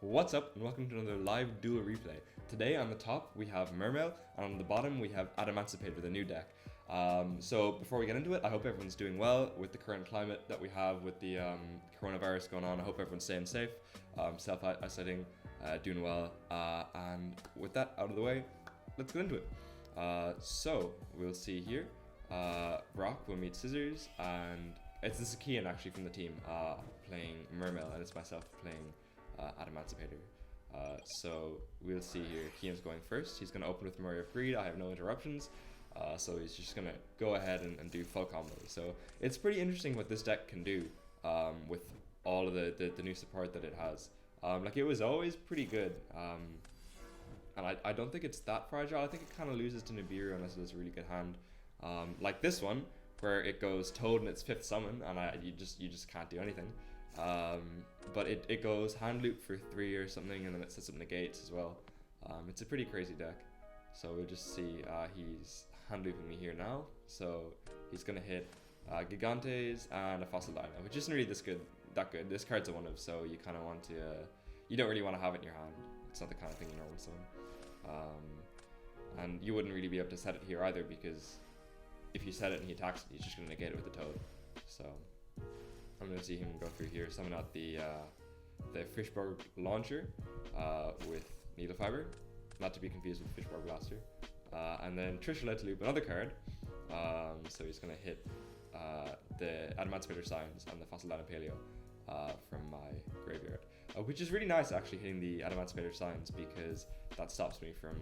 What's up and welcome to another live duel replay. Today on the top we have MERMAIL and on the bottom we have ADAMANCIPATOR, the new deck. So before we get into it, I hope everyone's doing well with the current climate that we have with the coronavirus going on. I hope everyone's staying safe, self-isolating, doing well. And with that out of the way, let's get into it. So we'll see here. Brock will meet Scissors, and this is Kian actually from the team playing MERMAIL, and it's myself playing ADAMANCIPATOR. So we'll see here. Kian's going first. He's going to open with Memory of Greed. I have no interruptions. So he's just going to go ahead and do full combos. So it's pretty interesting what this deck can do with all of the new support that it has. Like, it was always pretty good. And I don't think it's that fragile. I think it kind of loses to Nibiru unless it has a really good hand. Like this one, where it goes Toad in its 5th summon, and you just can't do anything. But it goes hand loop for 3 or something, and then it sets up negates as well. It's a pretty crazy deck. So we'll just see. He's hand looping me here now. So he's gonna hit Gigantes and a Fossil Dino, which isn't really that good. This card's a 1-of, so you kind of want to. You don't really want to have it in your hand. It's not the kind of thing you normally summon. And you wouldn't really be able to set it here either, because if you set it and he attacks it, he's just gonna negate it with the Toad. So I'm going to see him go through here, summon out the Fishborg Launcher with Needle Fiber, not to be confused with Fishborg Blaster. And then Trishula to loop another card, so he's going to hit the Adamancipator Signs and the Fossil Dino Paleo from my graveyard. Which is really nice, actually, hitting the Adamancipator Signs, because that stops me from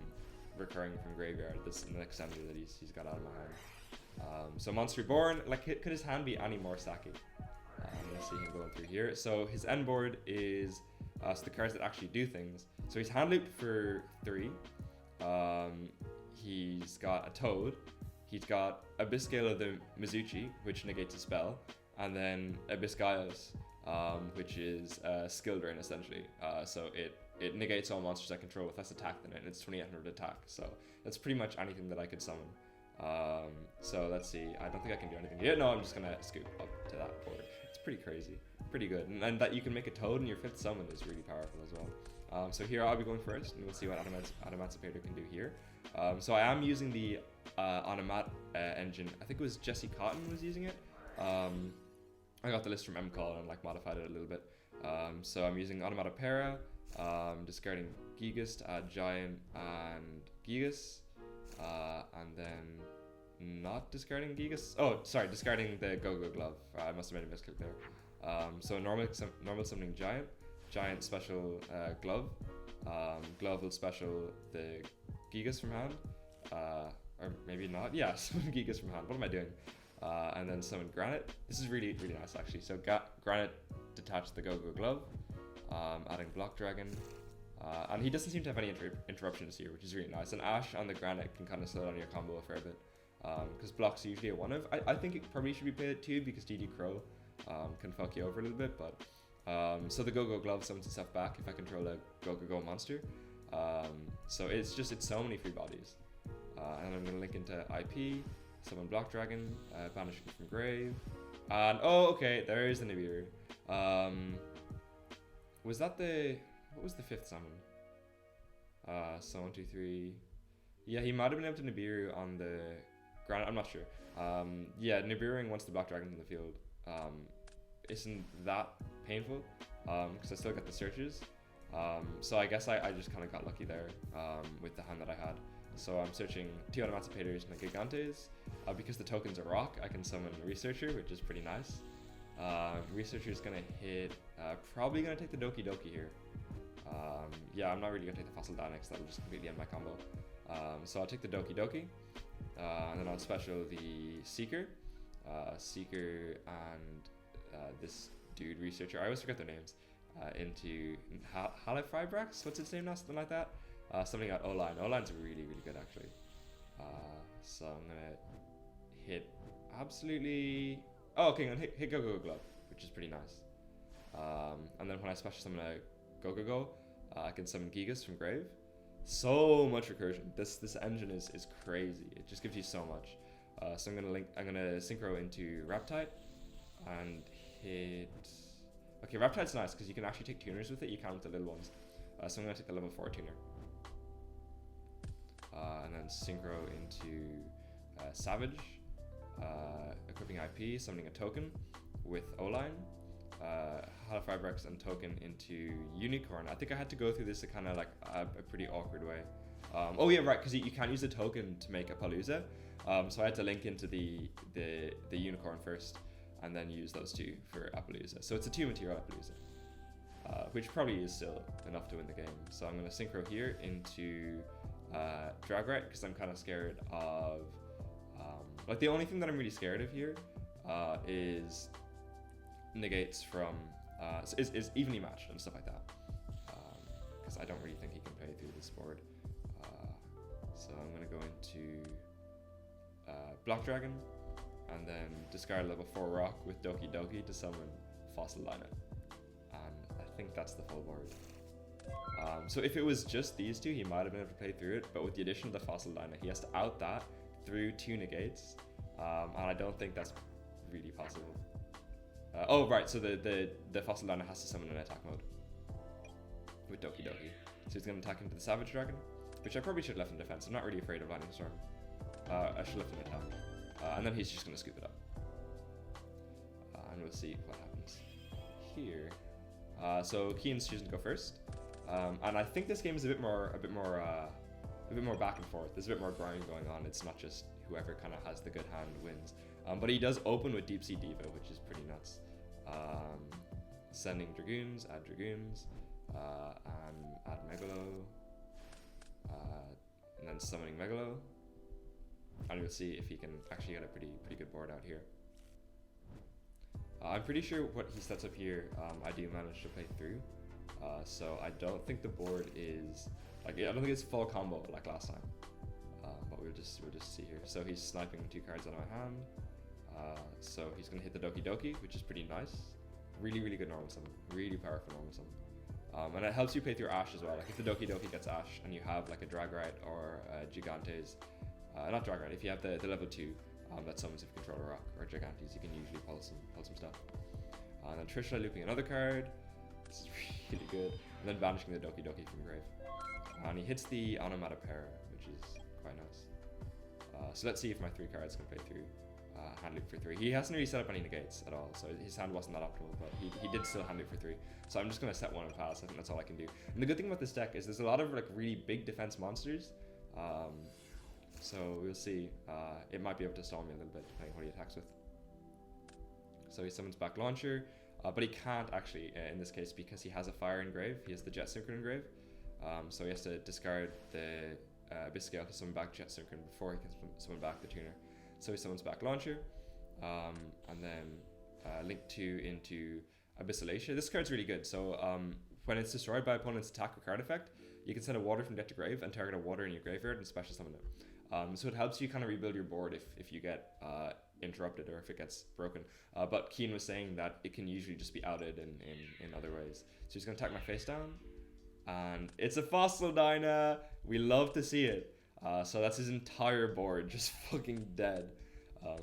recurring from graveyard. This is the next ender that he's got out of my hand. So Monster Reborn, like, could his hand be any more stacky? I'm gonna see him going through here. So his end board is so the cards that actually do things. So he's hand looped for 3. He's got a Toad. He's got Abyssgale of the Mizuchi, which negates a spell, and then Abyssgaios, which is skill drain essentially. So it negates all monsters I control with less attack than it, and it's 2800 attack. So that's pretty much anything that I could summon. So let's see. I don't think I can do anything yet. No, I'm just gonna scoop up to that board. It's pretty crazy, pretty good, and that you can make a Toad in your 5th summon is really powerful as well. So here I'll be going first, and we'll see what ADAMANCIPATOR can do here. So I am using the Onomat engine. I think it was Jesse Cotton was using it. I got the list from MCall and like modified it a little bit. So I'm using Onomatopera, discarding Gigas to add Giant and Gigas. And then not discarding Gigas. Oh, sorry, discarding the Go-Go Glove. I must have made a misclick there. So normal summoning Giant special Glove. Glove will special the Gigas from hand. Or maybe not. Yeah, summon Gigas from hand. What am I doing? And then summon Granite. This is really, really nice actually. So Granite detach the Go-Go Glove. Adding Block Dragon. And he doesn't seem to have any interruptions here, which is really nice. And Ash on the Granite can kind of slow down your combo a fair bit, because Block's usually a 1-of. I think it probably should be played at 2 because DD Crow can fuck you over a little bit, but so the Go-Go Glove summons itself back if I control a Go-Go monster. So it's so many free bodies. And I'm going to link into IP, summon Block Dragon, banish it from grave, and oh, okay, there is the Nibiru. Was that the... What was the 5th summon? So 1, 2, 3. Yeah, he might have been able to Nibiru on the Granite. I'm not sure. Yeah, Nibiruing once the Black Dragon's in the field isn't that painful, because I still got the searches. So I guess I just kind of got lucky there with the hand that I had. So I'm searching 2 Adamancipators and a Gigantes. Because the token's a rock, I can summon Researcher, which is pretty nice. Researcher's gonna hit, probably gonna take the Doki Doki here. Yeah, I'm not really gonna take the Fossil Dino, that will just completely end my combo. So I'll take the Doki Doki, and then I'll special the Seeker, and this dude Researcher. I always forget their names. Into Halifibrax. What's its name now? Something like that. Something like O-Line. O-Line's really, really good actually. So I'm gonna hit absolutely. Oh, okay, I'm gonna hit Go-Go Glove, which is pretty nice. And then when I special summon a Go-Go, I can summon Gigas from grave. So much recursion. This engine is crazy. It just gives you so much. So I'm gonna synchro into Raptide and hit. Okay, Raptide's nice because you can actually take tuners with it. You can't with the little ones. So I'm gonna take the level 4 tuner. And then synchro into Savage, equipping IP, summoning a token with O-line, Halifibrex and token into Unicorn. I think I had to go through this a kind of like a pretty awkward way. Oh yeah, right, because you can't use a token to make a Palooza. So I had to link into the Unicorn first, and then use those two for Appaloosa. So it's a 2 material Appaloosa, which probably is still enough to win the game. So I'm going to synchro here into Dragrat, because I'm kind of scared of like the only thing that I'm really scared of here is negates from is evenly matched and stuff like that, because I don't really think he can play through this board. So I'm going to go into Block Dragon, and then discard level 4 rock with Doki Doki to summon Fossil Lina, and I think that's the full board. So if it was just these two, he might have been able to play through it, but with the addition of the Fossil Lina, he has to out that through 2 negates, and I don't think that's really possible. Oh right, so the Fossil Lina has to summon in attack mode with Doki Doki. So he's going to attack into the Savage Dragon, which I probably should have left in defense. I'm not really afraid of Lightning Storm. I should have left in attack. And then he's just going to scoop it up. And we'll see what happens here. So Kian's choosing to go first. And I think this game is a bit more back and forth. There's a bit more grind going on. It's not just whoever kind of has the good hand wins. But he does open with Deep Sea Diva, which is pretty nuts. Sending Dragoons, add Dragoons, and add Megalo, and then summoning Megalo. And we'll see if he can actually get a pretty good board out here. I'm pretty sure what he sets up here, I do manage to play through. So I don't think the board is like, I don't think it's full combo like last time. But we'll just see here. So he's sniping 2 cards out of my hand. So he's gonna hit the Doki Doki, which is pretty nice. Really good normal summon. Really powerful normal summon. And it helps you play through Ash as well. Like if the Doki Doki gets Ash and you have like a Dragorite or a Gigantes, not Dragorite, if you have the level 2 that summons if you control a rock, or Gigantes, you can usually pull some stuff. And then Trishula looping another card. This is really good. And then banishing the Doki Doki from grave. And he hits the Onomatopoeia, which is quite nice. So let's see if my 3 cards can play through hand loop for 3. He hasn't really set up any negates at all, so his hand wasn't that optimal, but he did still hand loop for 3. So I'm just going to set 1 and pass. I think that's all I can do. And the good thing about this deck is there's a lot of like really big defense monsters. So we'll see. It might be able to stall me a little bit depending on what he attacks with. So he summons back Launcher, but he can't actually in this case because he has a Fire Engrave. He has the Jet Synchron Engrave. So he has to discard the Abyss Scale to summon back Jet Synchron before he can summon back the Tuner. So he summons back Launcher, and then link 2 into Abyssalacia. This card's really good. So when it's destroyed by opponent's attack or card effect, you can send a water from deck to grave and target a water in your graveyard and special summon it. So it helps you kind of rebuild your board if you get interrupted or if it gets broken. But Keen was saying that it can usually just be outed in other ways. So he's going to attack my face down. And it's a Fossil Dyna. We love to see it. So that's his entire board just fucking dead,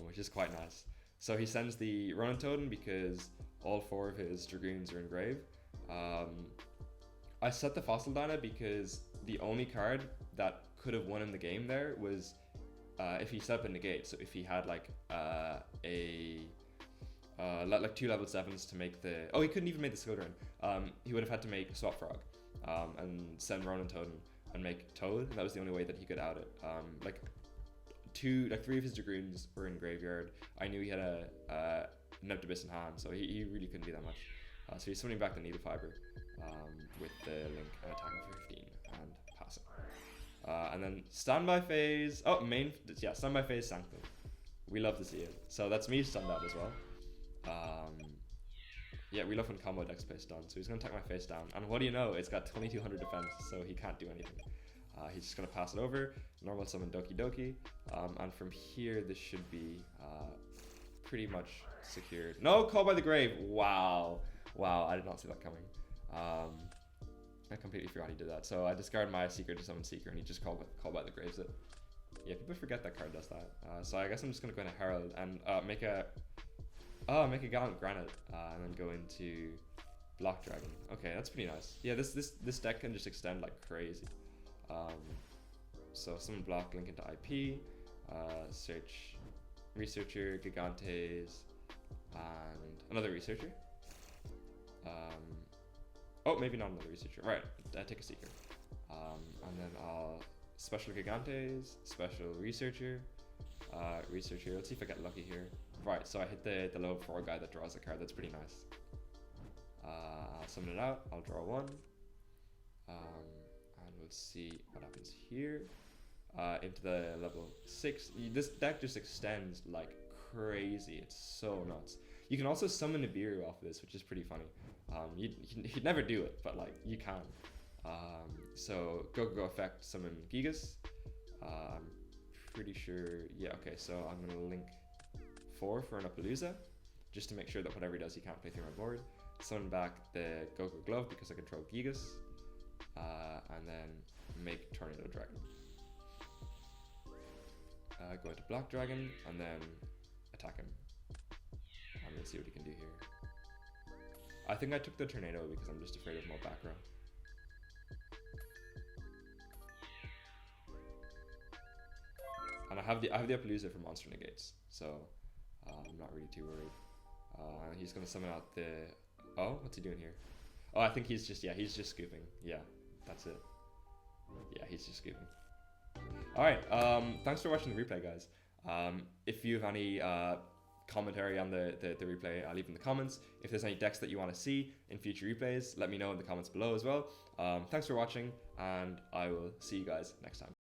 which is quite nice. So he sends the Ronin Totem because all 4 of his Dragoons are in grave. I set the Fossil Dyna because the only card that could have won him the game there was if he set up a negate. So if he had like like 2 level 7s to make the, he couldn't even make the Scodrain. He would have had to make Swap Frog and send Ronin Totem and make Toad, and that was the only way that he could out it. Like 3 of his Dragoons were in graveyard. I knew he had a Neptibus in hand, so he really couldn't do that much. So he's summoning back the Needle Fiber with the link and attacking for 15 and passing. And then standby phase. Standby phase Sanctum. We love to see it. So that's me stunned out as well. Yeah, we love when combo decks play stun. So he's gonna attack my face down, and what do you know? It's got 2200 defense, so he can't do anything. He's just gonna pass it over. Normal summon Doki Doki, and from here this should be pretty much secured. No, Call by the Grave. Wow, I did not see that coming. I completely forgot he did that. So I discard my Seeker to summon Seeker, and he just call by the Graves it. Yeah, people forget that card does that. So I guess I'm just gonna go into Herald and make a Gallant Granite, and then go into Block Dragon. Okay, that's pretty nice. Yeah, this deck can just extend like crazy. So summon block, link into IP, search researcher, Gigantes, and another researcher. Oh, maybe not another researcher. Right, take a seeker. And then I'll special Gigantes, special researcher, researcher. Let's see if I get lucky here. Right, so I hit the level 4 guy that draws a card. That's pretty nice. I'll summon it out. I'll draw one. And we'll see what happens here. Into the level 6. This deck just extends like crazy. It's so nuts. You can also summon Nibiru off of this, which is pretty funny. You'd never do it, but like you can. So go effect summon Gigas. I'm pretty sure. Yeah. Okay. So I'm gonna link 4 for an Appaloosa, just to make sure that whatever he does, he can't play through my board. Summon back the Go Glove because I control Gigas, and then make Tornado Dragon. Go into Block Dragon and then attack him. I'm gonna see what he can do here. I think I took the Tornado because I'm just afraid of more back row. And I have the Appaloosa for monster negates, so I'm not really too worried. He's gonna summon out the. Oh, what's he doing here? Oh, I think he's just scooping. Yeah, that's it. Yeah, he's just scooping. All right. Thanks for watching the replay, guys. If you have any commentary on the replay, I'll leave in the comments. If there's any decks that you want to see in future replays, let me know in the comments below as well. Thanks for watching, and I will see you guys next time.